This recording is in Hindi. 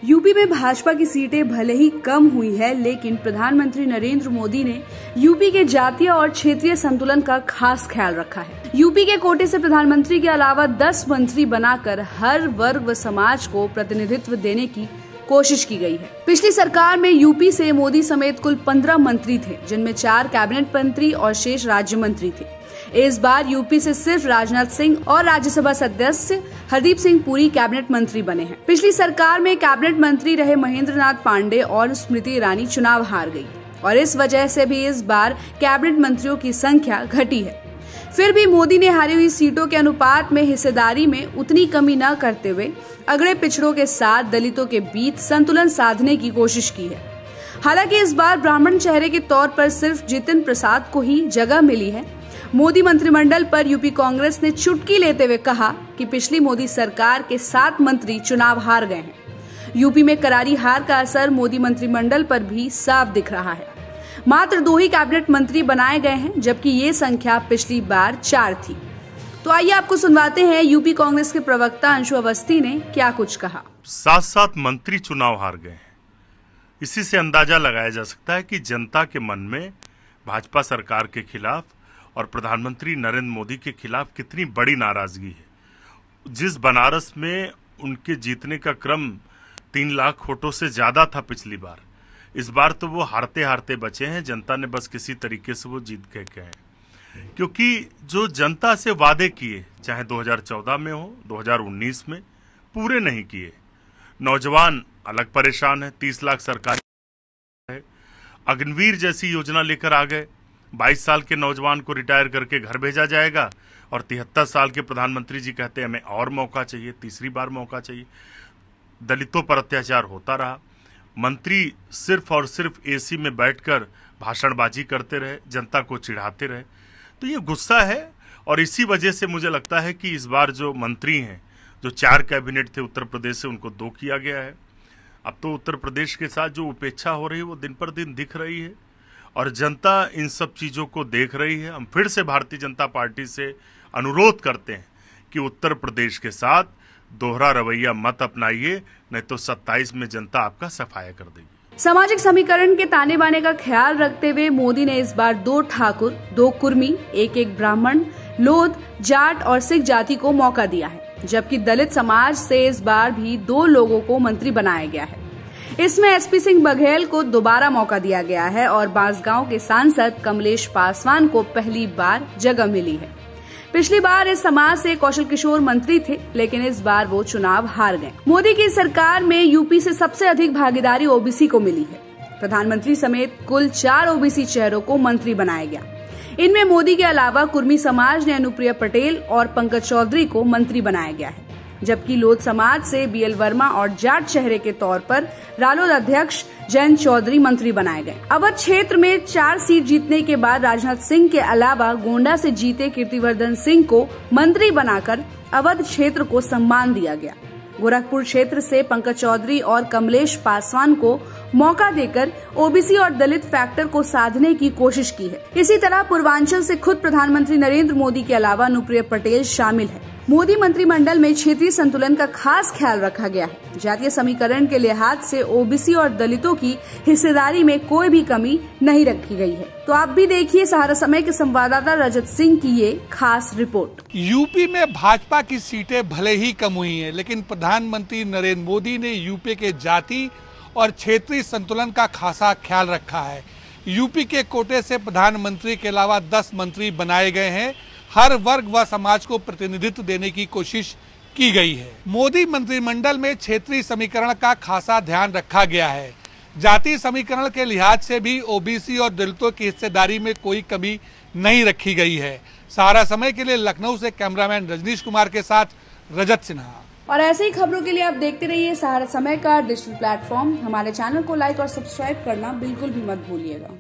यूपी में भाजपा की सीटें भले ही कम हुई है, लेकिन प्रधानमंत्री नरेंद्र मोदी ने यूपी के जातीय और क्षेत्रीय संतुलन का खास ख्याल रखा है। यूपी के कोटे से प्रधानमंत्री के अलावा 10 मंत्री बनाकर हर वर्ग व समाज को प्रतिनिधित्व देने की कोशिश की गई है। पिछली सरकार में यूपी से मोदी समेत कुल 15 मंत्री थे, जिनमें 4 कैबिनेट मंत्री और शेष राज्य मंत्री थे। इस बार यूपी से सिर्फ राजनाथ सिंह और राज्यसभा सदस्य हरदीप सिंह पुरी कैबिनेट मंत्री बने हैं। पिछली सरकार में कैबिनेट मंत्री रहे महेंद्र नाथ पांडे और स्मृति ईरानी चुनाव हार गई और इस वजह से भी इस बार कैबिनेट मंत्रियों की संख्या घटी है। फिर भी मोदी ने हारी हुई सीटों के अनुपात में हिस्सेदारी में उतनी कमी न करते हुए अगड़े पिछड़ों के साथ दलितों के बीच संतुलन साधने की कोशिश की है। हालांकि इस बार ब्राह्मण चेहरे के तौर पर सिर्फ जितिन प्रसाद को ही जगह मिली है। मोदी मंत्रिमंडल पर यूपी कांग्रेस ने चुटकी लेते हुए कहा कि पिछली मोदी सरकार के 7 मंत्री चुनाव हार गए हैं। यूपी में करारी हार का असर मोदी मंत्रिमंडल पर भी साफ दिख रहा है। मात्र 2 ही कैबिनेट मंत्री बनाए गए हैं, जबकि ये संख्या पिछली बार 4 थी। तो आइए आपको सुनवाते हैं यूपी कांग्रेस के प्रवक्ता अंशु अवस्थी ने क्या कुछ कहा। 7 मंत्री चुनाव हार गए हैं। इसी से अंदाजा लगाया जा सकता है कि जनता के मन में भाजपा सरकार के खिलाफ और प्रधानमंत्री नरेंद्र मोदी के खिलाफ कितनी बड़ी नाराजगी है। जिस बनारस में उनके जीतने का क्रम 3 लाख वोटों से ज्यादा था पिछली बार, इस बार तो वो हारते हारते बचे हैं। जनता ने बस किसी तरीके से वो जीत गए हैं, क्योंकि जो जनता से वादे किए, चाहे 2014 में हो 2019 में, पूरे नहीं किए। नौजवान अलग परेशान है। 30 लाख सरकार है। अग्निवीर जैसी योजना लेकर आ गए। 22 साल के नौजवान को रिटायर करके घर भेजा जाएगा और 73 साल के प्रधानमंत्री जी कहते हैं हमें और मौका चाहिए, तीसरी बार मौका चाहिए। दलितों पर अत्याचार होता रहा। मंत्री सिर्फ और सिर्फ एसी में बैठकर भाषणबाजी करते रहे, जनता को चिढ़ाते रहे। तो ये गुस्सा है और इसी वजह से मुझे लगता है कि इस बार जो मंत्री हैं, जो 4 कैबिनेट थे उत्तर प्रदेश से, उनको 2 किया गया है। अब तो उत्तर प्रदेश के साथ जो उपेक्षा हो रही है वो दिन पर दिन दिख रही है और जनता इन सब चीज़ों को देख रही है। हम फिर से भारतीय जनता पार्टी से अनुरोध करते हैं कि उत्तर प्रदेश के साथ दोहरा रवैया मत अपनाइए, नहीं तो 27 में जनता आपका सफाया कर देगी। सामाजिक समीकरण के ताने बाने का ख्याल रखते हुए मोदी ने इस बार 2 ठाकुर, 2 कुर्मी, एक ब्राह्मण, लोध, जाट और सिख जाति को मौका दिया है, जबकि दलित समाज से इस बार भी 2 लोगों को मंत्री बनाया गया है। इसमें एसपी सिंह बघेल को दोबारा मौका दिया गया है और बांसगांव के सांसद कमलेश पासवान को पहली बार जगह मिली है। पिछली बार इस समाज से कौशल किशोर मंत्री थे, लेकिन इस बार वो चुनाव हार गए। मोदी की सरकार में यूपी से सबसे अधिक भागीदारी ओबीसी को मिली है। प्रधानमंत्री समेत कुल 4 ओबीसी चेहरों को मंत्री बनाया गया। इनमें मोदी के अलावा कुर्मी समाज ने अनुप्रिया पटेल और पंकज चौधरी को मंत्री बनाया गया है, जबकि लोध समाज से बीएल वर्मा और जाट चेहरे के तौर पर रालोद अध्यक्ष जयंत चौधरी मंत्री बनाए गए। अवध क्षेत्र में 4 सीट जीतने के बाद राजनाथ सिंह के अलावा गोंडा से जीते कीर्तिवर्धन सिंह को मंत्री बनाकर अवध क्षेत्र को सम्मान दिया गया। गोरखपुर क्षेत्र से पंकज चौधरी और कमलेश पासवान को मौका देकर ओबीसी और दलित फैक्टर को साधने की कोशिश की है। इसी तरह पूर्वांचल से खुद प्रधानमंत्री नरेंद्र मोदी के अलावा अनुप्रिया पटेल शामिल है। मोदी मंत्रिमंडल में क्षेत्रीय संतुलन का खास ख्याल रखा गया है। जातीय समीकरण के लिहाज से ओबीसी और दलितों की हिस्सेदारी में कोई भी कमी नहीं रखी गई है। तो आप भी देखिए सहारा समय के संवाददाता रजत सिंह की ये खास रिपोर्ट। यूपी में भाजपा की सीटें भले ही कम हुई हैं, लेकिन प्रधानमंत्री नरेंद्र मोदी ने यूपी के जाति और क्षेत्रीय संतुलन का खासा ख्याल रखा है। यूपी के कोटे से प्रधानमंत्री के अलावा 10 मंत्री बनाए गए हैं। हर वर्ग व समाज को प्रतिनिधित्व देने की कोशिश की गई है। मोदी मंत्रिमंडल में क्षेत्रीय समीकरण का खासा ध्यान रखा गया है। जातीय समीकरण के लिहाज से भी ओबीसी और दलितों की हिस्सेदारी में कोई कमी नहीं रखी गई है। सहारा समय के लिए लखनऊ से कैमरामैन रजनीश कुमार के साथ रजत सिन्हा। और ऐसे ही खबरों के लिए आप देखते रहिए सहारा समय का डिजिटल प्लेटफॉर्म। हमारे चैनल को लाइक और सब्सक्राइब करना बिल्कुल भी मत भूलिएगा।